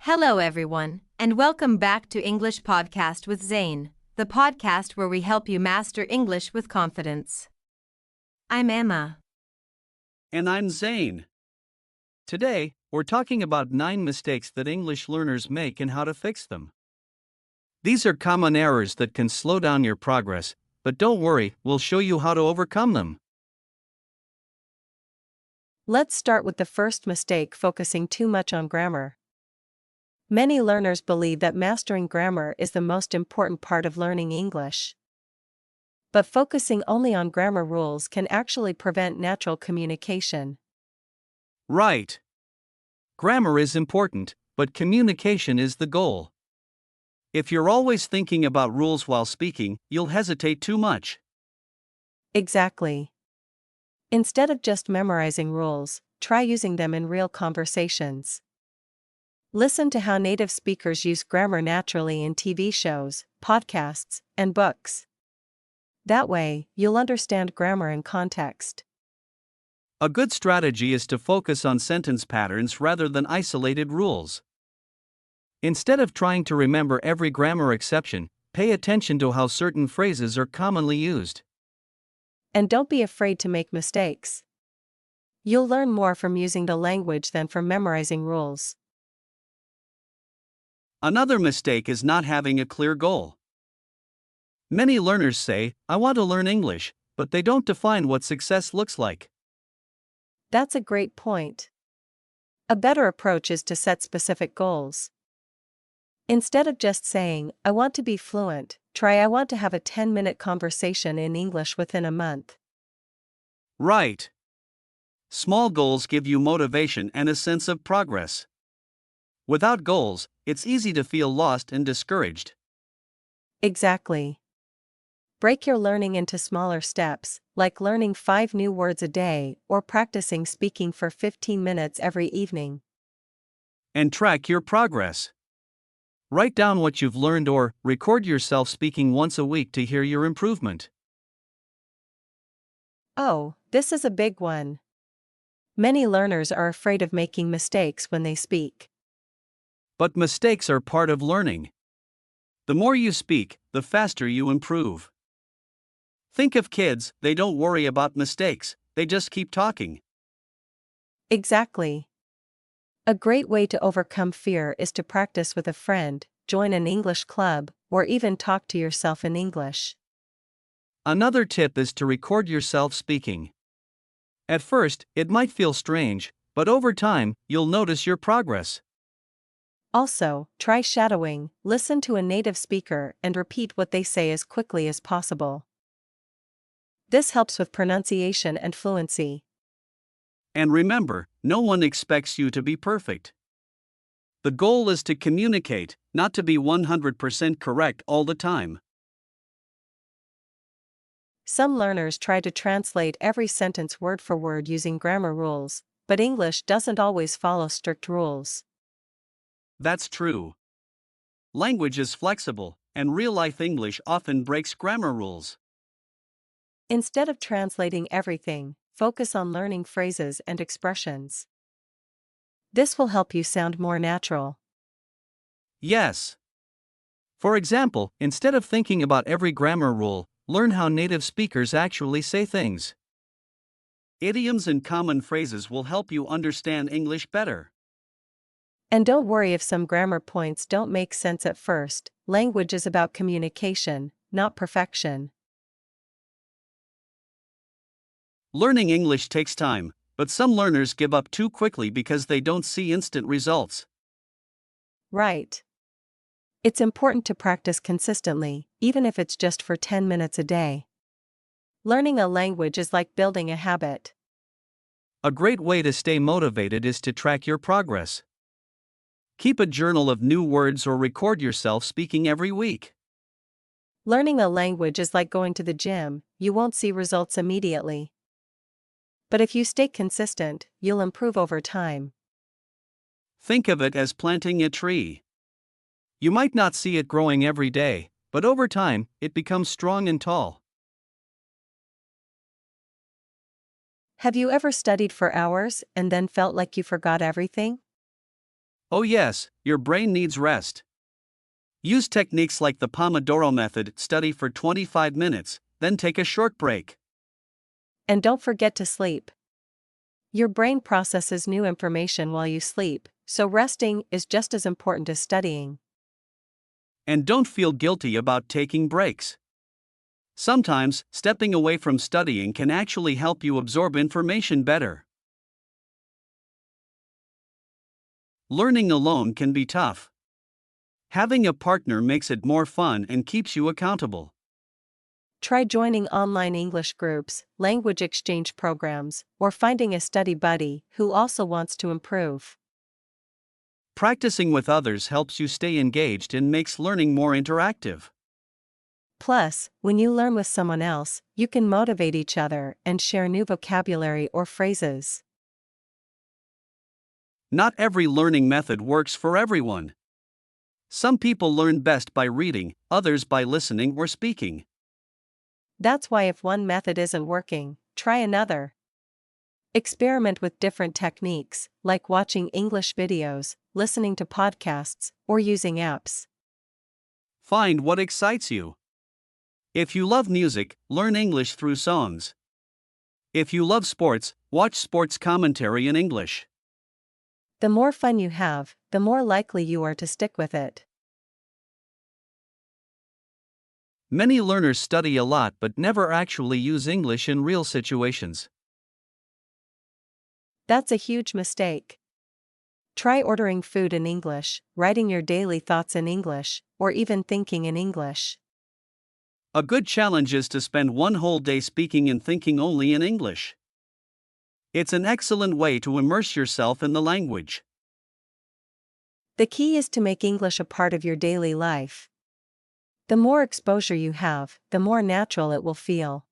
Hello, everyone, and welcome back to English Podcast with Zane, the podcast where we help you master English with confidence. I'm Emma. And I'm Zane. Today, we're talking about 9 mistakes that English learners make and how to fix them. These are common errors that can slow down your progress, but don't worry, we'll show you how to overcome them. Let's start with the first mistake: focusing too much on grammar. Many learners believe that mastering grammar is the most important part of learning English. But focusing only on grammar rules can actually prevent natural communication. Right. Grammar is important, but communication is the goal. If you're always thinking about rules while speaking, you'll hesitate too much. Exactly. Instead of just memorizing rules, try using them in real conversations. Listen to how native speakers use grammar naturally in TV shows, podcasts, and books. That way, you'll understand grammar in context. A good strategy is to focus on sentence patterns rather than isolated rules. Instead of trying to remember every grammar exception, pay attention to how certain phrases are commonly used. And don't be afraid to make mistakes. You'll learn more from using the language than from memorizing rules. Another mistake is not having a clear goal. Many learners say, "I want to learn English," but they don't define what success looks like. That's a great point. A better approach is to set specific goals. Instead of just saying, "I want to be fluent," try, "I want to have a 10-minute conversation in English within a month." Right. Small goals give you motivation and a sense of progress. Without goals, it's easy to feel lost and discouraged. Exactly. Break your learning into smaller steps, like learning 5 new words a day or practicing speaking for 15 minutes every evening. And track your progress. Write down what you've learned or record yourself speaking once a week to hear your improvement. Oh, this is a big one. Many learners are afraid of making mistakes when they speak. But mistakes are part of learning. The more you speak, the faster you improve. Think of kids, they don't worry about mistakes, they just keep talking. Exactly. A great way to overcome fear is to practice with a friend, join an English club, or even talk to yourself in English. Another tip is to record yourself speaking. At first, it might feel strange, but over time, you'll notice your progress. Also, try shadowing, listen to a native speaker and repeat what they say as quickly as possible. This helps with pronunciation and fluency. And remember, no one expects you to be perfect. The goal is to communicate, not to be 100% correct all the time. Some learners try to translate every sentence word for word using grammar rules, but English doesn't always follow strict rules. That's true. Language is flexible, and real-life English often breaks grammar rules. Instead of translating everything, focus on learning phrases and expressions. This will help you sound more natural. Yes. For example, instead of thinking about every grammar rule, learn how native speakers actually say things. Idioms and common phrases will help you understand English better. And don't worry if some grammar points don't make sense at first. Language is about communication, not perfection. Learning English takes time, but some learners give up too quickly because they don't see instant results. Right. It's important to practice consistently, even if it's just for 10 minutes a day. Learning a language is like building a habit. A great way to stay motivated is to track your progress. Keep a journal of new words or record yourself speaking every week. Learning a language is like going to the gym, you won't see results immediately. But if you stay consistent, you'll improve over time. Think of it as planting a tree. You might not see it growing every day, but over time, it becomes strong and tall. Have you ever studied for hours and then felt like you forgot everything? Oh, yes, your brain needs rest. Use techniques like the Pomodoro method, study for 25 minutes, then take a short break. And don't forget to sleep. Your brain processes new information while you sleep, so resting is just as important as studying. And don't feel guilty about taking breaks. Sometimes, stepping away from studying can actually help you absorb information better. Learning alone can be tough. Having a partner makes it more fun and keeps you accountable. Try joining online English groups, language exchange programs, or finding a study buddy who also wants to improve. Practicing with others helps you stay engaged and makes learning more interactive. Plus, when you learn with someone else, you can motivate each other and share new vocabulary or phrases. Not every learning method works for everyone. Some people learn best by reading, others by listening or speaking. That's why if one method isn't working, try another. Experiment with different techniques, like watching English videos, listening to podcasts, or using apps. Find what excites you. If you love music, learn English through songs. If you love sports, watch sports commentary in English. The more fun you have, the more likely you are to stick with it. Many learners study a lot but never actually use English in real situations. That's a huge mistake. Try ordering food in English, writing your daily thoughts in English, or even thinking in English. A good challenge is to spend one whole day speaking and thinking only in English. It's an excellent way to immerse yourself in the language. The key is to make English a part of your daily life. The more exposure you have, the more natural it will feel.